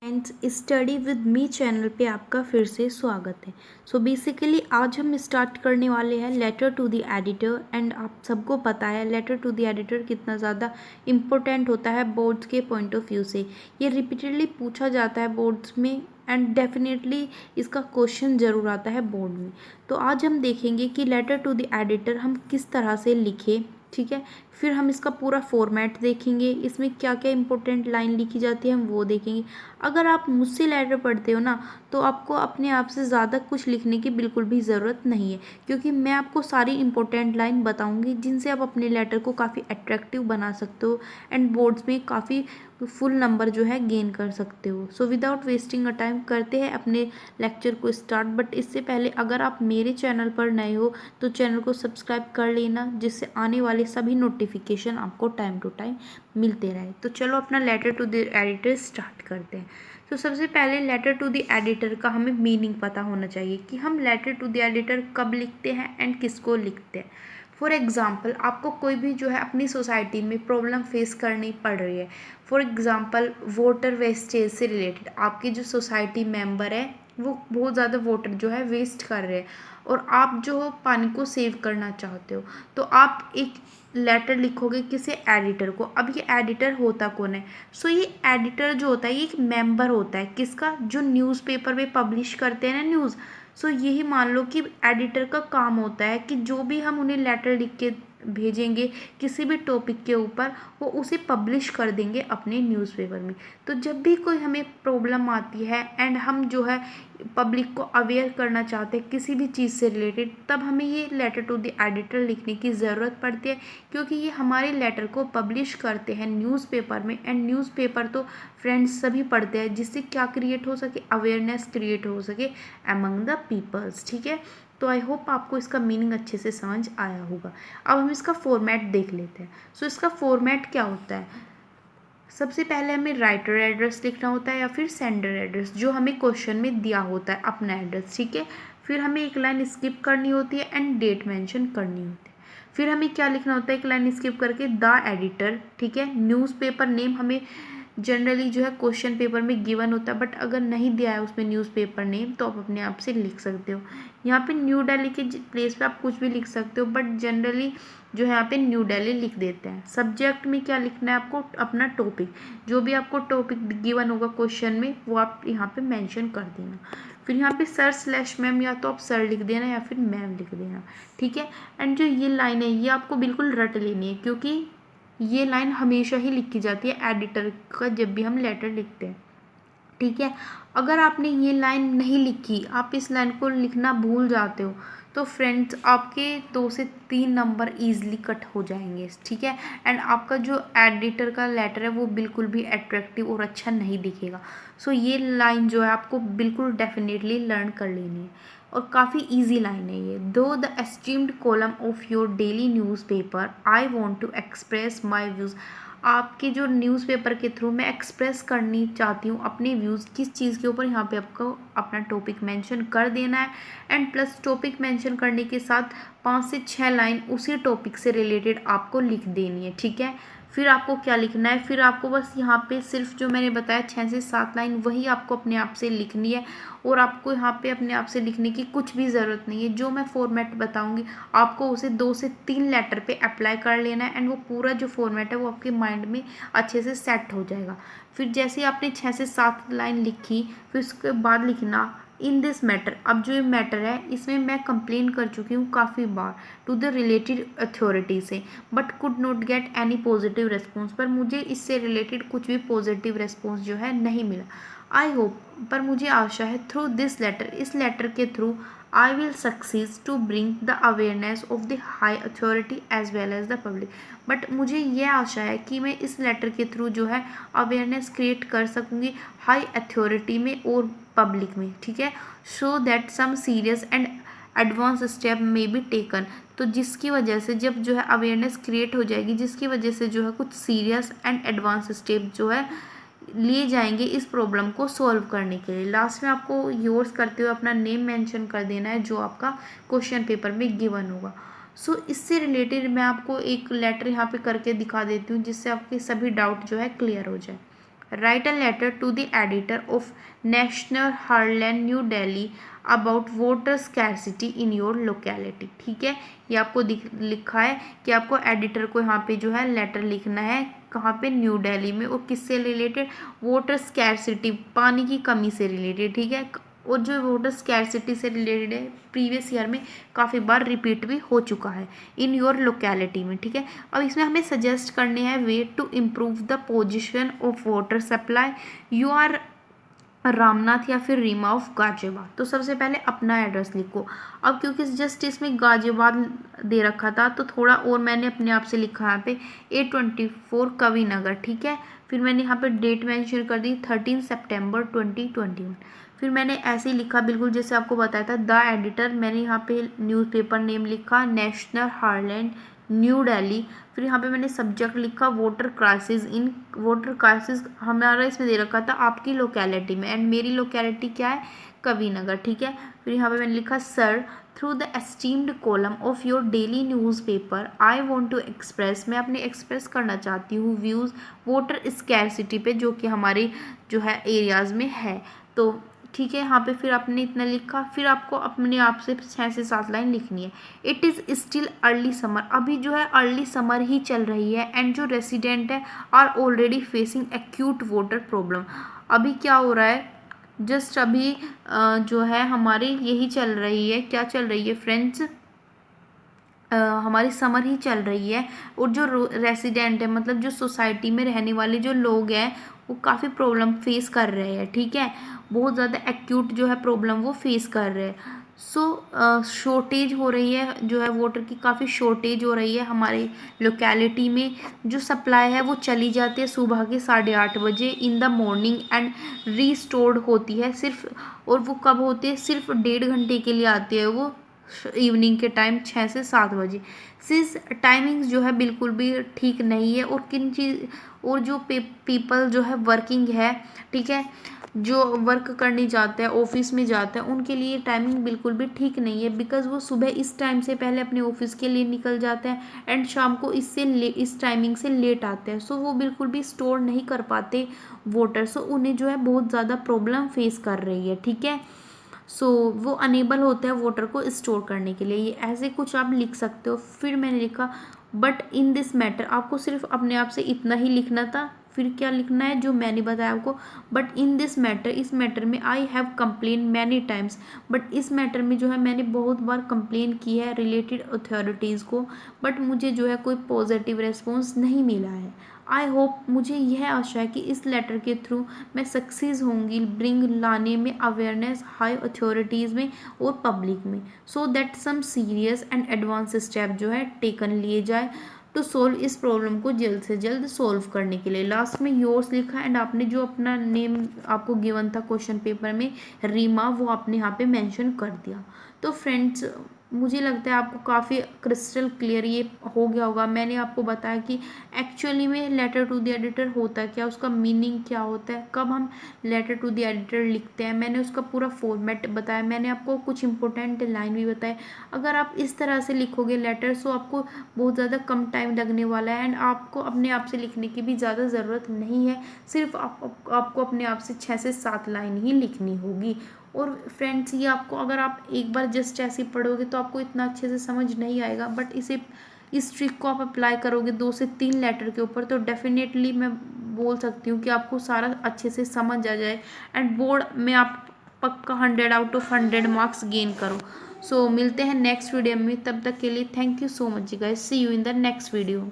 Friends, study with me channel पे आपका फिर से स्वागत है। सो बेसिकली आज हम स्टार्ट करने वाले हैं letter to the editor. And आप सबको पता है लेटर टू द एडिटर कितना ज़्यादा इम्पोर्टेंट होता है बोर्ड्स के पॉइंट ऑफ व्यू से। ये रिपीटेडली पूछा जाता है बोर्ड्स में एंड डेफिनेटली इसका क्वेश्चन ज़रूर आता है बोर्ड में। तो आज हम देखेंगे कि लेटर टू द एडिटर हम किस तरह से लिखें, ठीक है। फिर हम इसका पूरा फॉर्मेट देखेंगे, इसमें क्या क्या इंपॉर्टेंट लाइन लिखी जाती है हम वो देखेंगे। अगर आप मुझसे लेटर पढ़ते हो ना तो आपको अपने आप से ज़्यादा कुछ लिखने की बिल्कुल भी ज़रूरत नहीं है, क्योंकि मैं आपको सारी इंपॉर्टेंट लाइन बताऊंगी जिनसे आप अपने लेटर को काफ़ी अट्रैक्टिव बना सकते हो एंड बोर्ड्स में काफ़ी फुल नंबर जो है गेन कर सकते हो। So without wasting a time करते हैं अपने लेक्चर को स्टार्ट। बट इससे पहले अगर आप मेरे चैनल पर नए हो तो चैनल को सब्सक्राइब कर लेना, जिससे आने वाले सभी नोटिफिकेशन आपको टाइम टू टाइम मिलते रहे। तो चलो अपना letter to the editor start करते हैं। तो सबसे पहले लेटर टू द एडिटर का हमें मीनिंग पता होना चाहिए कि हम लेटर टू द एडिटर कब लिखते हैं एंड किसको लिखते हैं। फॉर एग्ज़ाम्पल आपको कोई भी जो है अपनी सोसाइटी में प्रॉब्लम फेस करनी पड़ रही है। फॉर एग्ज़ाम्पल वाटर वेस्टेज से रिलेटेड आपके जो सोसाइटी मेंबर है वो बहुत ज़्यादा वाटर जो है वेस्ट कर रहे हैं और आप जो हो पानी को सेव करना चाहते हो, तो आप एक लेटर लिखोगे किसी एडिटर को। अब ये एडिटर होता कौन है? सो ये एडिटर जो होता है ये एक मेंबर होता है किसका, जो न्यूज़पेपर में पब्लिश करते हैं ना न्यूज़। सो यही मान लो कि एडिटर का काम होता है कि जो भी हम उन्हें लेटर लिख के भेजेंगे किसी भी टॉपिक के ऊपर, वो उसे पब्लिश कर देंगे अपने न्यूज़पेपर में। तो जब भी कोई हमें प्रॉब्लम आती है एंड हम जो है पब्लिक को अवेयर करना चाहते हैं किसी भी चीज़ से रिलेटेड, तब हमें ये लेटर टू द एडिटर लिखने की ज़रूरत पड़ती है, क्योंकि ये हमारे लेटर को पब्लिश करते हैं न्यूज़पेपर में। एंड न्यूज़पेपर तो फ्रेंड्स सभी पढ़ते हैं, जिससे क्या क्रिएट हो सके, अवेयरनेस क्रिएट हो सके अमंग द पीपल्स, ठीक है। तो आई होप आपको इसका मीनिंग अच्छे से समझ आया होगा। अब हम इसका फॉर्मेट देख लेते हैं। सो इसका फॉर्मेट क्या होता है? सबसे पहले हमें राइटर एड्रेस लिखना होता है या फिर सेंडर एड्रेस, जो हमें क्वेश्चन में दिया होता है अपना एड्रेस, ठीक है। फिर हमें एक लाइन स्किप करनी होती है एंड डेट मेंशन करनी होती है। फिर हमें क्या लिखना होता है एक लाइन स्किप करके, द एडिटर, ठीक है। न्यूज़पेपर नेम हमें जनरली जो है क्वेश्चन पेपर में गिवन होता है, बट अगर नहीं दिया है उसमें न्यूज़पेपर नेम तो आप अपने आप से लिख सकते हो। यहाँ पे न्यू दिल्ली के प्लेस पे आप कुछ भी लिख सकते हो, बट जनरली जो है यहाँ पे न्यू दिल्ली लिख देते हैं। सब्जेक्ट में क्या लिखना है आपको, अपना टॉपिक, जो भी आपको टॉपिक गिवन होगा क्वेश्चन में वो आप यहाँ पे मेंशन कर देना। फिर यहाँ पे सर स्लैश मैम, या तो आप सर लिख देना या फिर मैम लिख देना, ठीक है। एंड जो ये लाइन है ये आपको बिल्कुल रट लेनी है, क्योंकि ये लाइन हमेशा ही लिखी जाती है एडिटर का जब भी हम लेटर लिखते हैं, ठीक है। अगर आपने ये लाइन नहीं लिखी, आप इस लाइन को लिखना भूल जाते हो, तो फ्रेंड्स आपके 2 से 3 नंबर ईजिली कट हो जाएंगे, ठीक है। एंड आपका जो एडिटर का लेटर है वो बिल्कुल भी अट्रैक्टिव और अच्छा नहीं दिखेगा। सो ये लाइन जो है आपको बिल्कुल डेफिनेटली लर्न कर लेनी है और काफ़ी इजी लाइन है ये। To the esteemed column of your daily newspaper I want to express my views. आपके जो न्यूज़पेपर के थ्रू मैं एक्सप्रेस करनी चाहती हूँ अपने व्यूज़ किस चीज़ के ऊपर, यहाँ पे आपको अपना टॉपिक मेंशन कर देना है। एंड प्लस टॉपिक मेंशन करने के साथ 5 से 6 लाइन उसी टॉपिक से रिलेटेड आपको लिख देनी है, ठीक है। फिर आपको क्या लिखना है, फिर आपको बस यहाँ पे सिर्फ जो मैंने बताया 6 से 7 लाइन वही आपको अपने आप से लिखनी है, और आपको यहाँ पे अपने आप से लिखने की कुछ भी ज़रूरत नहीं है। जो मैं फॉर्मेट बताऊँगी आपको उसे 2 से 3 लेटर पे अप्लाई कर लेना है एंड वो पूरा जो फॉर्मेट है वो आपके माइंड में अच्छे से सेट हो जाएगा। फिर जैसे ही आपने 6 से 7 लाइन लिखी, फिर उसके बाद लिखना इन दिस मैटर। अब जो ये मैटर है इसमें मैं कंप्लेन कर चुकी हूँ काफ़ी बार टू द रिलेटेड अथॉरिटी से, but could not get any positive response. पर मुझे इससे रिलेटेड कुछ भी पॉजिटिव रेस्पॉन्स जो है नहीं मिला। आई होप, पर मुझे आशा है, थ्रू दिस लेटर, इस लेटर के through I will succeed to bring the awareness of the high authority as well as the public. But मुझे ये आशा है कि मैं इस लेटर के थ्रू जो है अवेयरनेस क्रिएट कर सकूँगी हाई अथॉरिटी में और पब्लिक में, ठीक है। So that some serious and advance step may be taken. तो जिसकी वजह से जब जो है अवेयरनेस क्रिएट हो जाएगी, जिसकी वजह से जो है कुछ सीरियस एंड एडवांस स्टेप जो है लिए जाएंगे इस प्रॉब्लम को सॉल्व करने के लिए। लास्ट में आपको योर्स करते हुए अपना नेम मेंशन कर देना है जो आपका क्वेश्चन पेपर में गिवन होगा। सो इससे रिलेटेड मैं आपको एक लेटर यहाँ पे करके दिखा देती हूँ, जिससे आपके सभी डाउट जो है क्लियर हो जाए। Write a letter to the editor of National Herald New Delhi about water scarcity in your locality. ठीक है, ये आपको लिखा है कि आपको एडिटर को यहाँ पे जो है लेटर लिखना है, कहाँ पे, न्यू दिल्ली में, और किससे रिलेटेड, वाटर स्कैरसिटी, पानी की कमी से रिलेटेड। ठीक है, और जो वाटर स्कैरसिटी से रिलेटेड है प्रीवियस ईयर में काफ़ी बार रिपीट भी हो चुका है इन योर लोकेलिटी में। ठीक है, अब इसमें हमें सजेस्ट करने हैं way to improve the position of water supply. You are Ramnath या फिर रीमा ऑफ गाजियाबाद। तो सबसे पहले अपना एड्रेस लिखो। अब क्योंकि जस्ट इसमें गाजियाबाद दे रखा था तो थोड़ा और मैंने अपने आप से लिखा यहाँ पे A24 कवि नगर। ठीक है, फिर मैंने यहाँ पे डेट मेंशन कर दी 13 सितंबर 2021। फिर मैंने ऐसे ही लिखा बिल्कुल जैसे आपको बताया था, द एडिटर, मैंने यहाँ पे न्यूज़पेपर नेम लिखा नेशनल हरलैंड न्यू दिल्ली। फिर यहाँ पे मैंने सब्जेक्ट लिखा water crisis. In water crisis हमारा इसमें दे रखा था आपकी लोकेलिटी में, एंड मेरी लोकेलिटी क्या है, कवि नगर। ठीक है, फिर यहाँ पे मैंने लिखा sir, through the esteemed column of your daily newspaper I want to express, मैं अपने एक्सप्रेस करना चाहती हूँ व्यूज़ वाटर स्कैरसिटी पे, जो कि हमारी जो है एरियाज़ में है। तो ठीक है, यहाँ पे फिर आपने इतना लिखा। फिर आपको अपने आप से 6 से 7 लाइन लिखनी है। It is still early summer, अभी जो है अर्ली समर ही चल रही है, एंड जो रेसिडेंट है are already facing acute water problem. अभी क्या हो रहा है, जस्ट अभी जो है हमारी यही चल रही है, क्या चल रही है फ्रेंड्स, हमारी समर ही चल रही है, और जो रेसिडेंट है मतलब जो सोसाइटी में रहने वाले जो लोग हैं वो काफ़ी प्रॉब्लम फेस कर रहे हैं। ठीक है, बहुत ज़्यादा एक्यूट जो है प्रॉब्लम वो फेस कर रहे हैं। सो शॉर्टेज हो रही है, जो है वाटर की काफ़ी शॉर्टेज हो रही है हमारे लोकेलिटी में। जो सप्लाई है वो चली जाती है सुबह के 8:30 बजे in the morning, and restored होती है सिर्फ, और वो कब होती है, सिर्फ 1.5 घंटे के लिए आती है वो, इवनिंग के टाइम 6 से 7 बजे। सिंस टाइमिंग्स जो है बिल्कुल भी ठीक नहीं है, और किन चीज़, और जो पीपल जो है वर्किंग है, ठीक है, जो वर्क करने जाते हैं, ऑफिस में जाते हैं, उनके लिए टाइमिंग बिल्कुल भी ठीक नहीं है, बिकॉज़ वो सुबह इस टाइम से पहले अपने ऑफिस के लिए निकल जाते हैं, एंड शाम को इस टाइमिंग से लेट आते हैं। सो वो बिल्कुल भी स्टोर नहीं कर पाते वाटर, सो उन्हें जो है बहुत ज़्यादा प्रॉब्लम फेस कर रही है। ठीक है, सो वो अनेबल होते हैं वाटर को स्टोर करने के लिए, ये ऐसे कुछ आप लिख सकते हो। फिर मैंने लिखा बट इन दिस मैटर, आपको सिर्फ अपने आप से इतना ही लिखना था। फिर क्या लिखना है जो मैंने बताया आपको, बट इन दिस मैटर, इस मैटर में I have complain many times, but इस मैटर में जो है मैंने बहुत बार कंप्लेन की है रिलेटेड अथॉरिटीज़ को, बट मुझे जो है कोई पॉजिटिव रेस्पॉन्स नहीं मिला है। आई होप, मुझे यह आशा है कि इस लेटर के थ्रू मैं सक्सेस होंगी ब्रिंग लाने में अवेयरनेस हाई अथॉरिटीज़ में और पब्लिक में, so that some serious and advance step जो है टेकन लिए जाए टू सोल्व इस प्रॉब्लम को जल्द से जल्द सोल्व करने के लिए। लास्ट में योर्स लिखा, एंड आपने जो अपना नेम आपको गिवन था क्वेश्चन पेपर में, रीमा, वो आपने यहाँ पे मेंशन कर दिया। तो फ्रेंड्स, मुझे लगता है आपको काफ़ी क्रिस्टल क्लियर ये हो गया होगा। मैंने आपको बताया कि एक्चुअली में लेटर टू द एडिटर होता क्या, उसका मीनिंग क्या होता है, कब हम लेटर टू द एडिटर लिखते हैं, मैंने उसका पूरा फॉर्मेट बताया, मैंने आपको कुछ इंपॉर्टेंट लाइन भी बताए। अगर आप इस तरह से लिखोगे लेटर, सो आपको बहुत ज़्यादा कम टाइम लगने वाला है, एंड आपको अपने आप से लिखने की भी ज़्यादा ज़रूरत नहीं है, सिर्फ आपको अपने आप से 6 से 7 लाइन ही लिखनी होगी। और फ्रेंड्स, ये आपको अगर आप एक बार जस्ट ऐसे पढ़ोगे तो आपको इतना अच्छे से समझ नहीं आएगा, बट इस ट्रिक को आप अप्लाई करोगे 2 से 3 लेटर के ऊपर, तो डेफिनेटली मैं बोल सकती हूँ कि आपको सारा अच्छे से समझ आ जाए, एंड बोर्ड में आप पक्का 100 आउट ऑफ 100 मार्क्स गेन करो। सो मिलते हैं नेक्स्ट वीडियो में, तब तक के लिए thank you so much guys, see you in the next video.